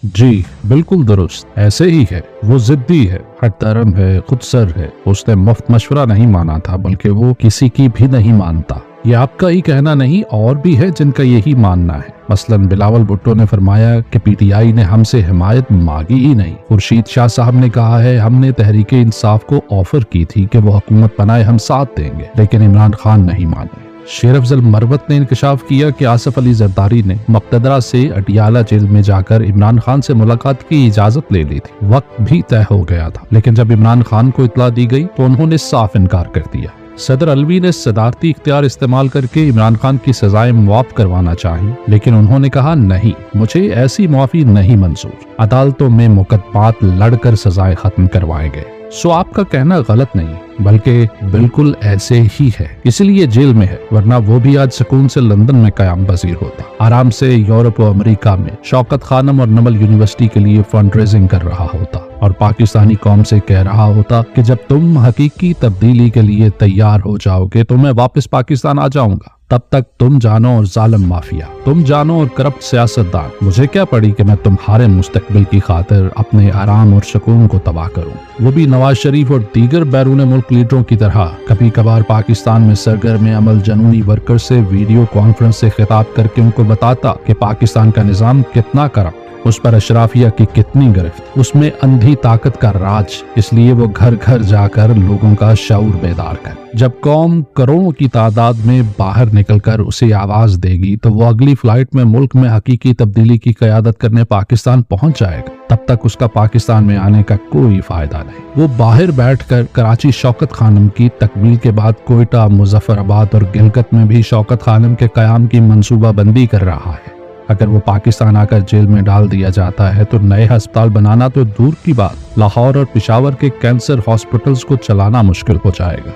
जी बिल्कुल दुरुस्त, ऐसे ही है। वो जिद्दी है, हठधर्म है, खुदसर है। उसने मुफ्त मशवरा नहीं माना था, बल्कि वो किसी की भी नहीं मानता। ये आपका ही कहना नहीं, और भी है जिनका यही मानना है। मसलन बिलावल भुट्टो ने फरमाया कि पीटीआई ने हमसे हिमायत मांगी ही नहीं। खुर्शीद शाह साहब ने कहा है, हमने तहरीके इंसाफ को ऑफर की थी कि वो हुकूमत बनाए, हम साथ देंगे, लेकिन इमरान खान नहीं माने। शेर अफजल मरवत ने इंकशाफ किया कि आसिफ अली जरदारी ने मक्तदरा से अटियाला जेल में जाकर इमरान खान से मुलाकात की इजाजत ले ली थी। वक्त भी तय हो गया था, लेकिन जब इमरान खान को इत्तला दी गई तो उन्होंने साफ इनकार कर दिया। सदर अलवी ने सदारती इख्तियार इस्तेमाल करके इमरान खान की सजाएं मुआफ करवाना चाहिए, लेकिन उन्होंने कहा नहीं, मुझे ऐसी मुआफी नहीं मंजूर। अदालतों में मुकदमात लड़कर सजाएं खत्म करवाए गए। सो आपका कहना गलत नहीं, बल्कि बिल्कुल ऐसे ही है, इसलिए जेल में है, वरना वो भी आज सुकून से लंदन में कयाम पजीर होता, आराम से यूरोप और अमेरिका में शौकत खानम और नमल यूनिवर्सिटी के लिए फंड रेजिंग कर रहा होता और पाकिस्तानी कौम से कह रहा होता कि जब तुम हकीकी तब्दीली के लिए तैयार हो जाओगे तो मैं वापस पाकिस्तान आ जाऊंगा। तब तक तुम जानो और जालिम माफिया, तुम जानो और करप्ट सियासतदान, मुझे क्या पड़ी कि मैं तुम्हारे मुस्तकबिल की खातिर अपने आराम और सुकून को तबाह करूं। वो भी नवाज शरीफ और दीगर बैरून मुल्क लीडरों की तरह कभी कभार पाकिस्तान में सरगर्म अमल जनूनी वर्कर से वीडियो कॉन्फ्रेंस से खिताब करके उनको बताता कि पाकिस्तान का निजाम कितना करप्ट, उस पर अशराफिया की कितनी गिरफ्त, उसमें अंधी ताकत का राज। इसलिए वो घर घर जाकर लोगों का शऊर बेदार कर, जब कौम करोड़ों की तादाद में बाहर निकलकर उसे आवाज देगी तो वो अगली फ्लाइट में मुल्क में हकीकी तब्दीली की क़यादत करने पाकिस्तान पहुंच जाएगा। तब तक उसका पाकिस्तान में आने का कोई फायदा नहीं। वो बाहर बैठकर कराची शौकत खानम की तकमील के बाद कोयटा, मुजफ्फराबाद और गिलगित में भी शौकत खानम के कयाम की मंसूबा बंदी कर रहा है। अगर वो पाकिस्तान आकर जेल में डाल दिया जाता है तो नए अस्पताल बनाना तो दूर की बात, लाहौर और पेशावर के कैंसर हॉस्पिटल्स को चलाना मुश्किल हो जाएगा।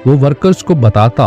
वो वर्कर्स को बताता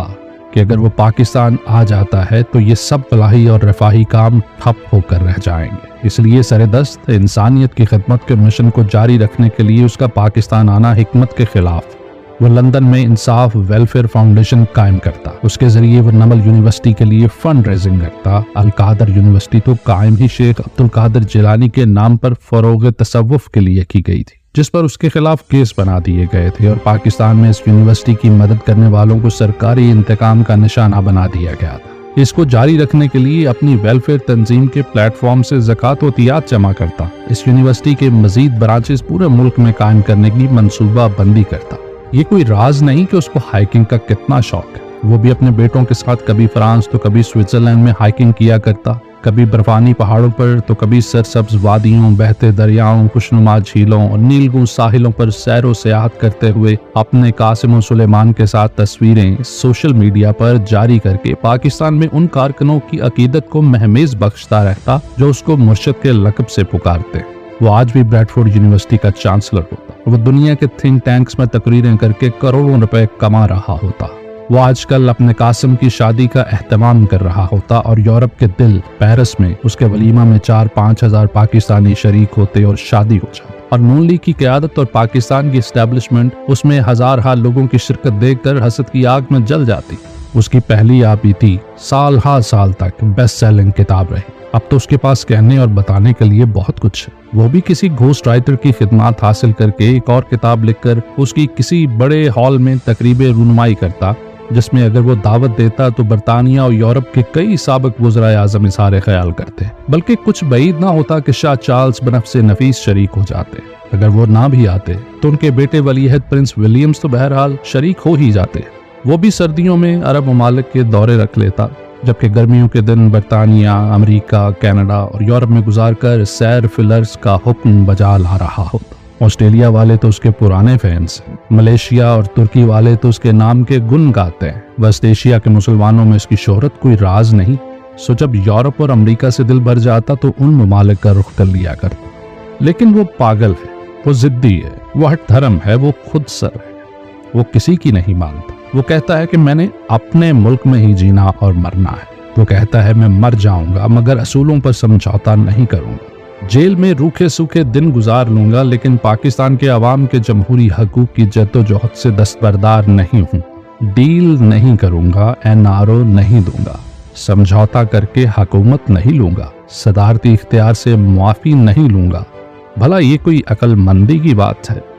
कि अगर वो पाकिस्तान आ जाता है तो ये सब फलाही और रफाही काम ठप होकर रह जाएंगे। इसलिए सरेदस्त इंसानियत की खिदमत के मिशन को जारी रखने के लिए उसका पाकिस्तान आना हिकमत के खिलाफ। वो लंदन में इंसाफ वेलफेयर फाउंडेशन कायम करता, उसके जरिए वो नमल यूनिवर्सिटी के लिए फंड रेजिंग करता। अल कादर यूनिवर्सिटी तो कायम ही शेख अब्दुल कादिर जिलानी के नाम पर फरोग तसव्वुफ के लिए की गई थी, जिस पर उसके खिलाफ केस बना दिए गए थे और पाकिस्तान में इस यूनिवर्सिटी की मदद करने वालों को सरकारी इंतकाम का निशाना बना दिया गया था। इसको जारी रखने के लिए अपनी वेलफेयर तंजीम के प्लेटफॉर्म से ज़कात व तियात जमा करता। इस यूनिवर्सिटी के मजीद ब्रांचेस पूरे मुल्क में कायम करने की मंसूबा बंदी करता। ये कोई राज नहीं कि उसको हाइकिंग का कितना शौक है। वो भी अपने बेटों के साथ कभी फ्रांस तो कभी स्विट्जरलैंड में हाइकिंग किया करता, कभी बर्फानी पहाड़ों पर तो कभी सरसब्ज वादियों, बहते दरियाओं, खुशनुमा झीलों और नीलगुं साहिलों पर सैरो सियाहत करते हुए अपने कासिम और सुलेमान के साथ तस्वीरें सोशल मीडिया पर जारी करके पाकिस्तान में उन कारकुनों की अकीदत को महमेज बख्शता रहता जो उसको मुर्शद के लक़ब से पुकारते। वो आज भी ब्रैडफोर्ड यूनिवर्सिटी का चांसलर होता। वो दुनिया के थिंक टैंक्स में तकरीरें करके करोड़ों रुपए कमा रहा होता। वो आजकल अपने कासिम की शादी का एहतमाम कर रहा होता और यूरोप के दिल पेरिस में उसके वलीमा में 4-5 हजार पाकिस्तानी शरीक होते और शादी हो जाती। और नून लीग की क़यादत और पाकिस्तान की एस्टेब्लिशमेंट उसमें हजार लोगों की शिरकत देखकर हसद की आग में जल जाती। उसकी पहली आपीती साल तक बेस्ट सेलिंग किताब रही। अब तो उसके पास कहने और बताने के लिए बहुत कुछ है। वो भी किसी घोस्ट राइटर की खिदमत हासिल करके एक और किताब लिखकर उसकी किसी बड़े हॉल में तकरीबे रुनमाई करता, जिसमें अगर वो दावत देता तो बरतानिया और यूरोप के कई साबिक वज़राए आज़म इज़हार ख्याल करते। बल्कि कुछ बईद ना होता कि शाह चार्ल्स बनफ़्से नफीस शरीक हो जाते। अगर वो ना भी आते तो उनके बेटे वलीअहद प्रिंस विलियम्स तो बहरहाल शरीक हो ही जाते। वो भी सर्दियों में अरब ममालिक के दौरे रख लेता, जबकि गर्मियों के दिन बरतानिया, अमेरिका, कनाडा और यूरोप में गुजारकर सैर फिलर्स का हुक्म बजा ला रहा होता। ऑस्ट्रेलिया वाले तो उसके पुराने फैंस हैं, मलेशिया और तुर्की वाले तो उसके नाम के गुन गाते हैं। वेस्ट एशिया के मुसलमानों में इसकी शोहरत कोई राज नहीं। सो जब यूरोप और अमेरिका से दिल भर जाता तो उन ममालिक का रुख कर लिया करता। लेकिन वो पागल है, वो जिद्दी है, वो हठधर्म है, वो खुद सर है, वो किसी की नहीं मानता। वो कहता है कि मैंने अपने मुल्क में ही जीना और मरना है। वो कहता है मैं मर जाऊंगा मगर असूलों पर समझौता नहीं करूंगा। जेल में रूखे सूखे दिन गुजार लूंगा लेकिन पाकिस्तान के अवाम के जमहूरी हकूक की जद्दोजहद से दस्तबरदार नहीं हूँ। डील नहीं करूंगा, एनआरओ नहीं दूंगा, समझौता करके हुकूमत नहीं लूंगा, सदारती इख्तियार से मुआफ़ी नहीं लूँगा। भला ये कोई अक्लमंदी की बात है?